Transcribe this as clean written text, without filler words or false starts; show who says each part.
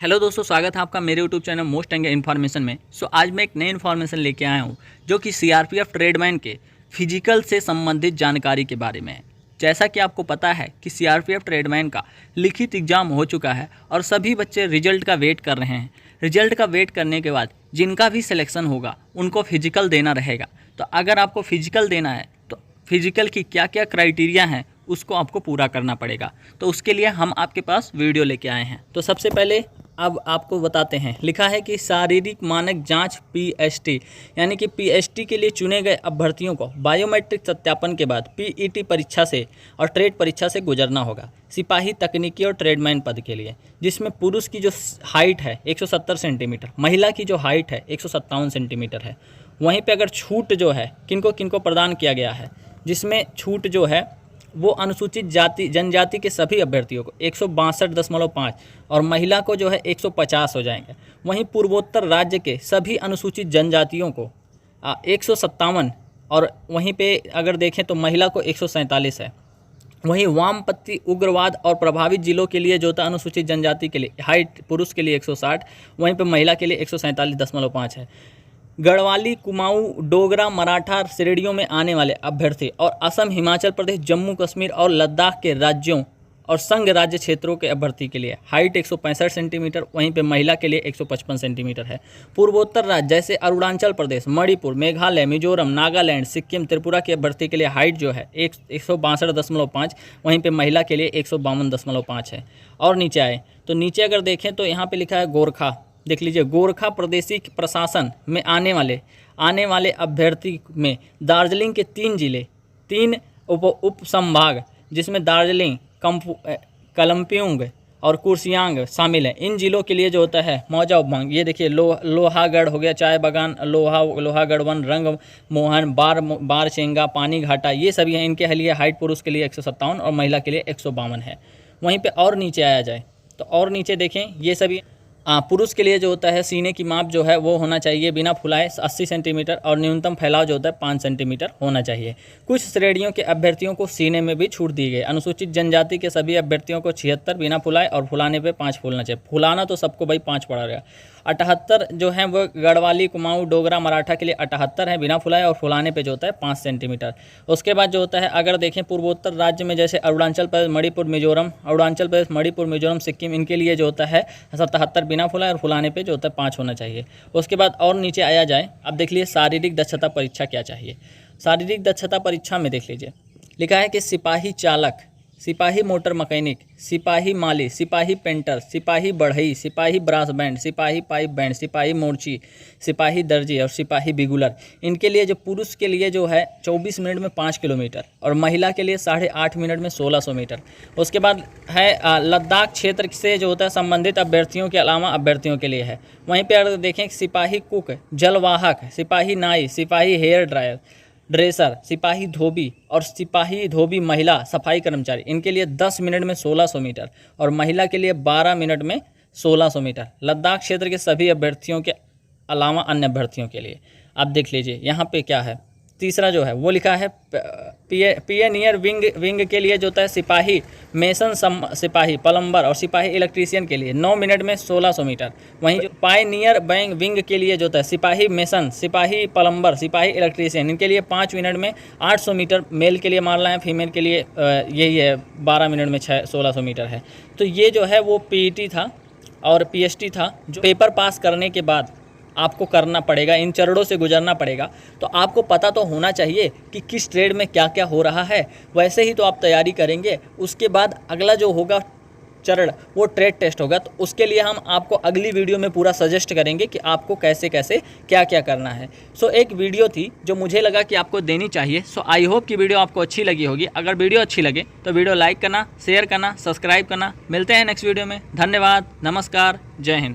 Speaker 1: Hello दोस्तों, स्वागत है आपका मेरे यूट्यूब चैनल मोस्ट एंगे इन्फॉर्मेशन में। आज मैं एक नई इन्फॉर्मेशन लेके आया हूँ जो कि सीआरपीएफ ट्रेडमैन के फिजिकल से संबंधित जानकारी के बारे में है। जैसा कि आपको पता है कि सीआरपीएफ ट्रेडमैन का लिखित एग्जाम हो चुका है और सभी बच्चे रिजल्ट का वेट कर रहे हैं। रिजल्ट का वेट करने के बाद जिनका भी सिलेक्शन होगा उनको फिजिकल देना रहेगा। तो अगर आपको फिजिकल देना है तो फिजिकल की क्या क्या क्राइटेरिया हैं उसको आपको पूरा करना पड़ेगा। तो उसके लिए हम आपके पास वीडियो लेके आए हैं। तो सबसे पहले अब आपको बताते हैं, लिखा है कि शारीरिक मानक जांच पीएसटी यानी कि पीएसटी के लिए चुने गए अभ्यर्थियों को बायोमेट्रिक सत्यापन के बाद पीईटी परीक्षा से और ट्रेड परीक्षा से गुजरना होगा। सिपाही तकनीकी और ट्रेडमैन पद के लिए, जिसमें पुरुष की जो हाइट है 170 सेंटीमीटर, महिला की जो हाइट है 157 सेंटीमीटर है। वहीं पर अगर छूट जो है किनको किनको प्रदान किया गया है, जिसमें छूट जो है वो अनुसूचित जाति जनजाति के सभी अभ्यर्थियों को 162.5 और महिला को जो है 150 हो जाएंगे। वहीं पूर्वोत्तर राज्य के सभी अनुसूचित जनजातियों को 157 और वहीं पे अगर देखें तो महिला को 147 है। वहीं वामपंथी उग्रवाद और प्रभावित जिलों के लिए जो था अनुसूचित जनजाति के लिए हाइट पुरुष के लिए 160, वहीं पे महिला के लिए 147.5 है। गढ़वाली, कुमाऊं, डोगरा, मराठा श्रेणियों में आने वाले अभ्यर्थी और असम, हिमाचल प्रदेश, जम्मू कश्मीर और लद्दाख के राज्यों और संघ राज्य क्षेत्रों के अभ्यर्थी के लिए हाइट 165 सेंटीमीटर, वहीं पे महिला के लिए 155 सेंटीमीटर है। पूर्वोत्तर राज्य जैसे अरुणाचल प्रदेश, मणिपुर, मेघालय, मिजोरम, नागालैंड, सिक्किम, त्रिपुरा के अभ्यर्थी के लिए हाइट जो है 162.5, वहीं पर महिला के लिए 152.5 है। और नीचे आए तो नीचे अगर देखें तो यहाँ पर लिखा है गोरखा, देख लीजिए, गोरखा प्रदेशी प्रशासन में आने वाले अभ्यर्थी में दार्जिलिंग के 3 जिले, 3 उप संभाग, जिसमें दार्जिलिंग, कालिम्पोंग और कुर्सियांग शामिल हैं। इन जिलों के लिए जो होता है मौजा उपभाग, ये देखिए लोहागढ़ हो गया, चाय बागान, लोहागढ़ वन, रंग मोहन, बारचेंगा, पानी घाटा, ये सभी हैं। इनके लिए हाइट पुरुष के लिए 157 और महिला के लिए 152 है। वहीं पे और नीचे आया जाए तो और नीचे देखें, ये सभी पुरुष के लिए जो होता है सीने की माप जो है वो होना चाहिए बिना फुलाए 80 सेंटीमीटर और न्यूनतम फैलाव जो होता है 5 सेंटीमीटर होना चाहिए। कुछ श्रेणियों के अभ्यर्थियों को सीने में भी छूट दी गई। अनुसूचित जनजाति के सभी अभ्यर्थियों को 76 बिना फुलाए और फुलाने पे 5 फूलना चाहिए। फुलाना तो सबको भाई 5 पड़ा रहेगा। 78 जो है वो गढ़वाली, कुमाऊं, डोगरा, मराठा के लिए 78 है बिना फुलाए और फुलाने पे जो होता है 5 सेंटीमीटर। उसके बाद जो होता है अगर देखें पूर्वोत्तर राज्य में जैसे अरुणाचल प्रदेश, मणिपुर, मिजोरम, अरुणाचल प्रदेश, मणिपुर, मिजोरम, सिक्किम, इनके लिए जो होता है 77 बिना फुलाए और फुलाने पे जो होता है 5 होना चाहिए। उसके बाद और नीचे आया जाए, अब देख लीजिए शारीरिक दक्षता परीक्षा क्या चाहिए। शारीरिक दक्षता परीक्षा में देख लीजिए, लिखा है कि सिपाही चालक, सिपाही मोटर मैकेनिक, सिपाही माली, सिपाही पेंटर, सिपाही बढ़ई, सिपाही ब्रास बैंड, सिपाही पाइप बैंड, सिपाही मोर्ची, सिपाही दर्जी और सिपाही बिगुलर, इनके लिए जो पुरुष के लिए जो है 24 मिनट में 5 किलोमीटर और महिला के लिए 8.5 मिनट में 1600 मीटर। उसके बाद है लद्दाख क्षेत्र से जो होता है संबंधित अभ्यर्थियों के अलावा अभ्यर्थियों के लिए है। वहीं पर अगर देखें सिपाही कुक, जलवाहक, सिपाही नाई, सिपाही हेयर ड्रायर, ड्रेसर, सिपाही धोबी और सिपाही धोबी महिला सफाई कर्मचारी, इनके लिए 10 मिनट में 1600 मीटर और महिला के लिए 12 मिनट में 1600 मीटर। लद्दाख क्षेत्र के सभी अभ्यर्थियों के अलावा अन्य अभ्यर्थियों के लिए। आप देख लीजिए यहाँ पे क्या है, तीसरा जो है वो लिखा है पियनियर विंग के लिए जो होता है सिपाही मेसन, सिपाही प्लम्बर और सिपाही इलेक्ट्रीशियन के लिए 9 मिनट में 1600 मीटर। वहीं जो पायनियर विंग के लिए जो होता है सिपाही मेसन, सिपाही प्लम्बर, सिपाही इलेक्ट्रीशियन, इनके लिए 5 मिनट में 800 मीटर मेल के लिए मारना है, फीमेल के लिए यही है 12 मिनट में 1600 मीटर है। तो ये जो है वो पीईटी था और पीएसटी था, जो पेपर पास करने के बाद आपको करना पड़ेगा, इन चरणों से गुजरना पड़ेगा। तो आपको पता तो होना चाहिए कि किस ट्रेड में क्या क्या हो रहा है, वैसे ही तो आप तैयारी करेंगे। उसके बाद अगला जो होगा चरण वो ट्रेड टेस्ट होगा। तो उसके लिए हम आपको अगली वीडियो में पूरा सजेस्ट करेंगे कि आपको कैसे कैसे क्या क्या करना है। एक वीडियो थी जो मुझे लगा कि आपको देनी चाहिए। आई होप कि वीडियो आपको अच्छी लगी होगी। अगर वीडियो अच्छी लगे तो वीडियो लाइक करना, शेयर करना, सब्सक्राइब करना। मिलते हैं नेक्स्ट वीडियो में। धन्यवाद, नमस्कार, जय हिंद।